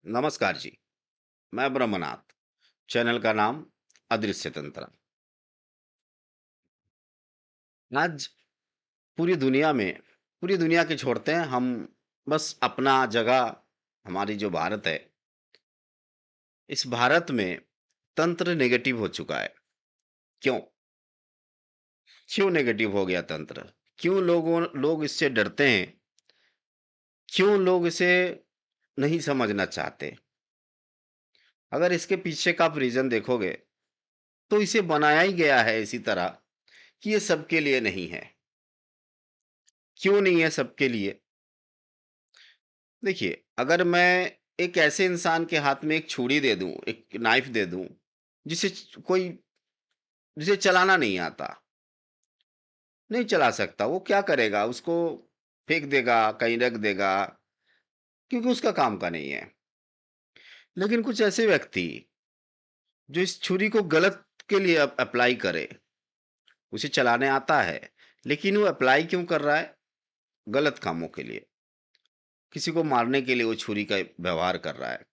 नमस्कार जी। मैं ब्रह्मनाथ। चैनल का नाम अदृश्य तंत्र। आज पूरी दुनिया के छोड़ते हैं हम, बस अपना जगह, हमारी जो भारत है, इस भारत में तंत्र नेगेटिव हो चुका है। क्यों? क्यों नेगेटिव हो गया तंत्र? क्यों लोग इससे डरते हैं? क्यों लोग इसे नहीं समझना चाहते? अगर इसके पीछे का आप रीज़न देखोगे, तो इसे बनाया ही गया है इसी तरह कि ये सबके लिए नहीं है। क्यों नहीं है सबके लिए? देखिए, अगर मैं एक ऐसे इंसान के हाथ में एक छुरी दे दूँ, एक नाइफ़ दे दूँ, जिसे कोई जिसे चलाना नहीं आता, नहीं चला सकता, वो क्या करेगा? उसको फेंक देगा, कहीं रख देगा, क्योंकि उसका काम का नहीं है। लेकिन कुछ ऐसे व्यक्ति, जो इस छुरी को गलत के लिए अप्लाई करे, उसे चलाने आता है, लेकिन वो अप्लाई क्यों कर रहा है? गलत कामों के लिए, किसी को मारने के लिए वो छुरी का व्यवहार कर रहा है।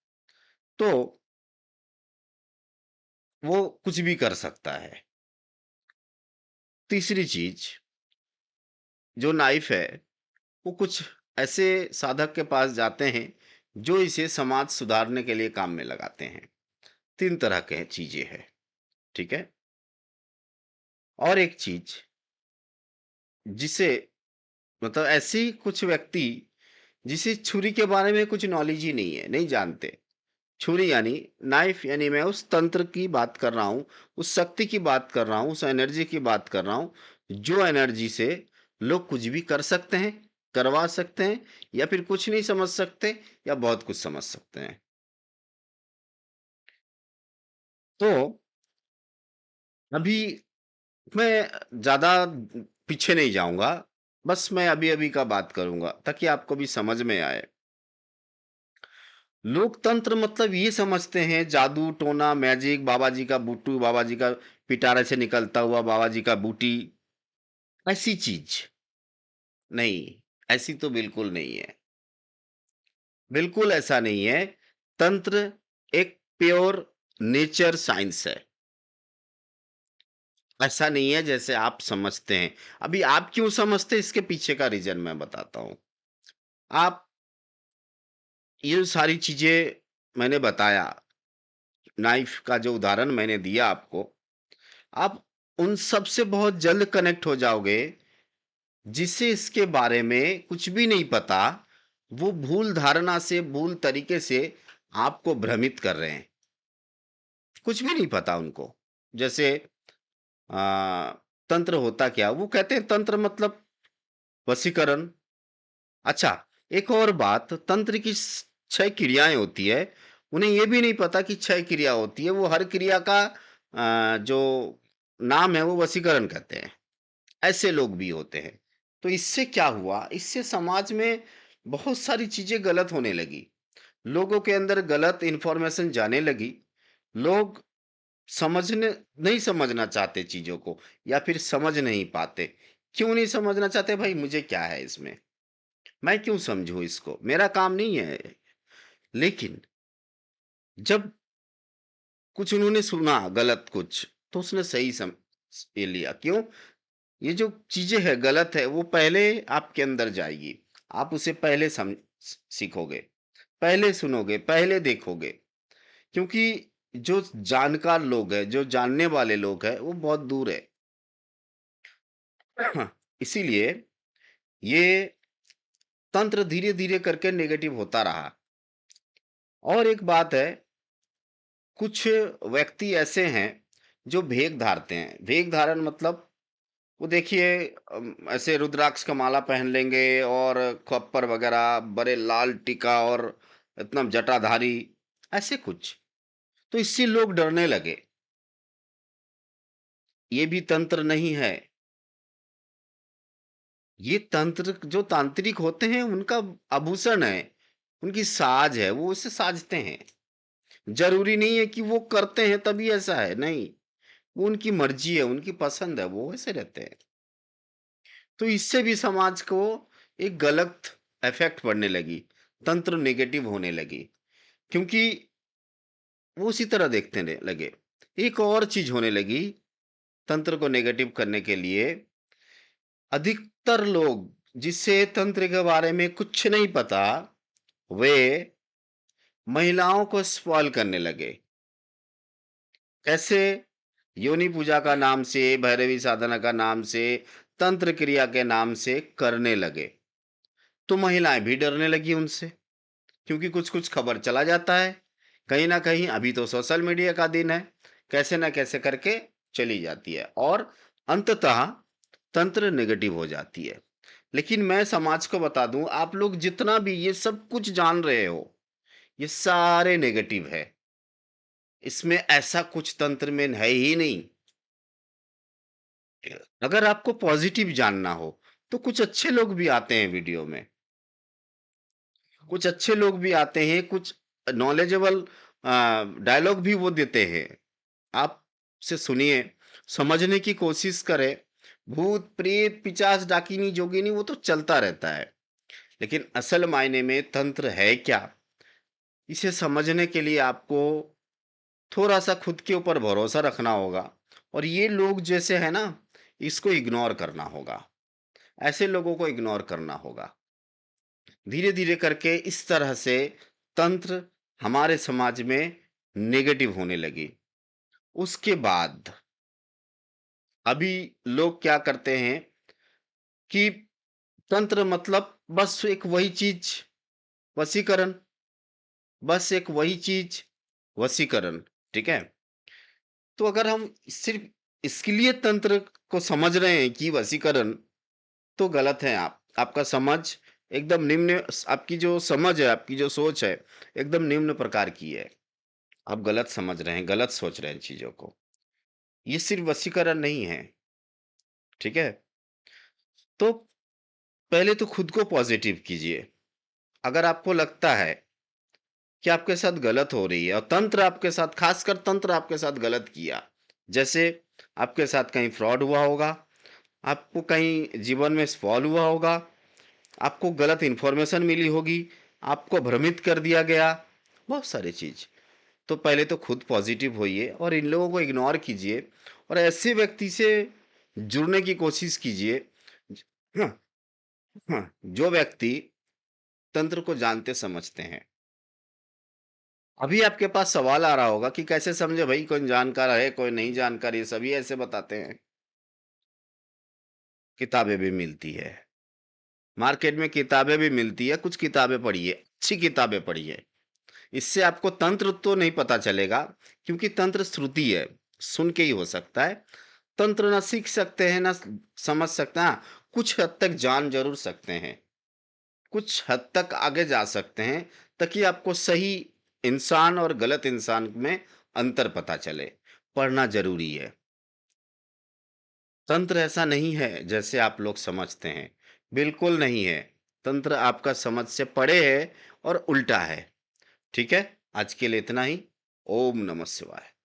तो वो कुछ भी कर सकता है। तीसरी चीज़, जो नाइफ है, वो कुछ ऐसे साधक के पास जाते हैं, जो इसे समाज सुधारने के लिए काम में लगाते हैं। 3 तरह के चीज़ें हैं, ठीक है? और एक चीज़, जिसे मतलब ऐसी कुछ व्यक्ति, जिसे छुरी के बारे में कुछ नॉलेज ही नहीं है, नहीं जानते। छुरी यानी नाइफ, यानी मैं उस तंत्र की बात कर रहा हूँ, उस शक्ति की बात कर रहा हूँ, उस एनर्जी की बात कर रहा हूँ, जो एनर्जी से लोग कुछ भी कर सकते हैं, करवा सकते हैं, या फिर कुछ नहीं समझ सकते, या बहुत कुछ समझ सकते हैं। तो अभी मैं ज़्यादा पीछे नहीं जाऊँगा, बस मैं अभी-अभी का बात करूँगा, ताकि आपको भी समझ में आए। लोकतंत्र मतलब ये समझते हैं जादू, टोना, मैजिक, बाबा जी का बुट्टू, बाबा जी का पिटारे से निकलता हुआ बाबा जी का बूटी, ऐसी चीज़। नहीं, ऐसी तो बिल्कुल नहीं है। बिल्कुल ऐसा नहीं है। तंत्र एक प्योर नेचर साइंस है। ऐसा नहीं है जैसे आप समझते हैं। अभी आप क्यों समझते हैं, इसके पीछे का रीज़न मैं बताता हूँ। आप ये सारी चीज़ें मैंने बताया, नाइफ़ का जो उदाहरण मैंने दिया आपको, आप उन सब से बहुत जल्द कनेक्ट हो जाओगे, जिसे इसके बारे में कुछ भी नहीं पता, वो भूल धारणा से, भूल तरीके से आपको भ्रमित कर रहे हैं। कुछ भी नहीं पता उनको। जैसे अ, तंत्र होता क्या? वो कहते हैं तंत्र मतलब वशीकरण। अच्छा, एक और बात, तंत्र की 6 क्रियाएँ होती है, उन्हें ये भी नहीं पता कि 6 क्रिया होती है, वो हर क्रिया का जो नाम है वो वशीकरण कहते हैं। ऐसे लोग भी होते हैं। तो इससे क्या हुआ? इससे समाज में बहुत सारी चीज़ें गलत होने लगी। लोगों के अंदर गलत इन्फॉर्मेशन जाने लगी। लोग समझने नहीं समझना चाहते चीज़ों को, या फिर समझ नहीं पाते। क्यों नहीं समझना चाहते भाई, मुझे क्या है इसमें? मैं क्यों समझूँ इसको? मेरा काम नहीं है। लेकिन जब कुछ उन्होंने सुना गलत कुछ, तो उसने सही ये लिया। क्यों? ये जो चीज़ें हैं गलत है, वो पहले आपके अंदर जाएगी। आप उसे पहले सीखोगे, पहले सुनोगे, पहले देखोगे। क्योंकि जो जानकार लोग हैं, जो जानने वाले लोग हैं, वो बहुत दूर है। इसीलिए ये तंत्र धीरे-धीरे करके नेगेटिव होता रहा। और एक बात है, कुछ व्यक्ति ऐसे हैं जो भेष धारते हैं। भेष धारण मतलब, वो देखिए ऐसे रुद्राक्ष का माला पहन लेंगे, और खप्पर वगैरह, बड़े लाल टीका, और इतना जटाधारी, ऐसे कुछ। तो इससे लोग डरने लगे। ये भी तंत्र नहीं है। ये तंत्र, जो तांत्रिक होते हैं, उनका आभूषण है, उनकी साज है, वो उसे साजते हैं। ज़रूरी नहीं है कि वो करते हैं तभी ऐसा है, नहीं। वो उनकी मर्ज़ी है, उनकी पसंद है, वो वैसे रहते हैं। तो इससे भी समाज को एक गलत इफ़ेक्ट पड़ने लगी, तंत्र नेगेटिव होने लगी। क्योंकि वो उसी तरह देखते ने लगे। एक और चीज़ होने लगी, तंत्र को नेगेटिव करने के लिए अधिकतर लोग जिसे तंत्र के बारे में कुछ नहीं पता, वे महिलाओं को स्पॉइल करने लगे। कैसे? योनि पूजा का नाम से, भैरवी साधना का नाम से, तंत्र क्रिया के नाम से करने लगे। तो महिलाएँ भी डरने लगी उनसे, क्योंकि कुछ-कुछ खबर चला जाता है। कहीं न कहीं अभी तो सोशल मीडिया का दिन है, कैसे न कैसे करके चली जाती है और अंततः तंत्र नेगेटिव हो जाती है। लेकिन मैं समाज को बता दूँ, आप लोग जितना भी ये सब कुछ जान रहे हो, ये सारे नेगेटिव है। इसमें ऐसा कुछ तंत्र में है ही नहीं। अगर आपको पॉजिटिव जानना हो, तो कुछ अच्छे लोग भी आते हैं वीडियो में। कुछ अच्छे लोग भी आते हैं, कुछ नॉलेजेबल डायलॉग भी वो देते हैं। आप से सुनिए, समझने की कोशिश करें। भूत, प्रेत, पिशाच, डाकिनी, जोगिनी वो तो चलता रहता है। लेकिन असल मायने में तंत्र है क्या? इसे समझने के लिए आपको थोड़ा-सा खुद के ऊपर भरोसा रखना होगा और ये लोग जैसे हैं ना, इसको इग्नोर करना होगा। ऐसे लोगों को इग्नोर करना होगा। धीरे-धीरे करके इस तरह से तंत्र हमारे समाज में नेगेटिव होने लगी। उसके बाद अभी लोग क्या करते हैं कि तंत्र मतलब बस एक वही चीज़ वशीकरण, बस एक वही चीज़ वशीकरण, ठीक है? तो अगर हम सिर्फ़ इसके लिए तंत्र को समझ रहे हैं कि वशीकरण, तो गलत हैं आप। आपका समझ एकदम निम्न आपकी जो समझ है, आपकी जो सोच है, एकदम निम्न प्रकार की है। आप गलत समझ रहे हैं, गलत सोच रहे हैं चीज़ों को। ये सिर्फ़ वशीकरण नहीं है, ठीक है? तो पहले तो खुद को पॉज़िटिव कीजिए। अगर आपको लगता है कि आपके साथ गलत हो रही है और तंत्र आपके साथ ख़ासकर तंत्र आपके साथ गलत किया, जैसे आपके साथ कहीं फ्रॉड हुआ होगा, आपको कहीं जीवन में स्पॉइल हुआ होगा, आपको गलत इन्फॉर्मेशन मिली होगी, आपको भ्रमित कर दिया गया, बहुत सारी चीज़। तो पहले तो खुद पॉजिटिव होइए और इन लोगों को इग्नोर कीजिए और ऐसे व्यक्ति से जुड़ने की कोशिश कीजिए हाँ, हाँ, जो व्यक्ति तंत्र को जानते समझते हैं। अभी आपके पास सवाल आ रहा होगा कि कैसे समझे भाई कौन जानकार है, कोई नहीं जानकार, ये सभी ऐसे बताते हैं। किताबें भी मिलती है। मार्केट में किताबें भी मिलती है, कुछ किताबें पढ़िए, अच्छी किताबें पढ़िए। इससे आपको तंत्र तो नहीं पता चलेगा क्योंकि तंत्र श्रुति है, सुन के ही हो सकता है। तंत्र ना सीख सकते हैं, ना समझ सकते हैं। हाँ, कुछ हद तक जान ज़रूर सकते हैं। कुछ हद तक आगे जा सकते हैं ताकि आपको सही इंसान और गलत इंसान में अंतर पता चले। पढ़ना ज़रूरी है। तंत्र ऐसा नहीं है जैसे आप लोग समझते हैं, बिल्कुल नहीं है। तंत्र आपका समझ से परे है और उल्टा है। ठीक है? आज के लिए इतना ही। ओम नमः शिवाय।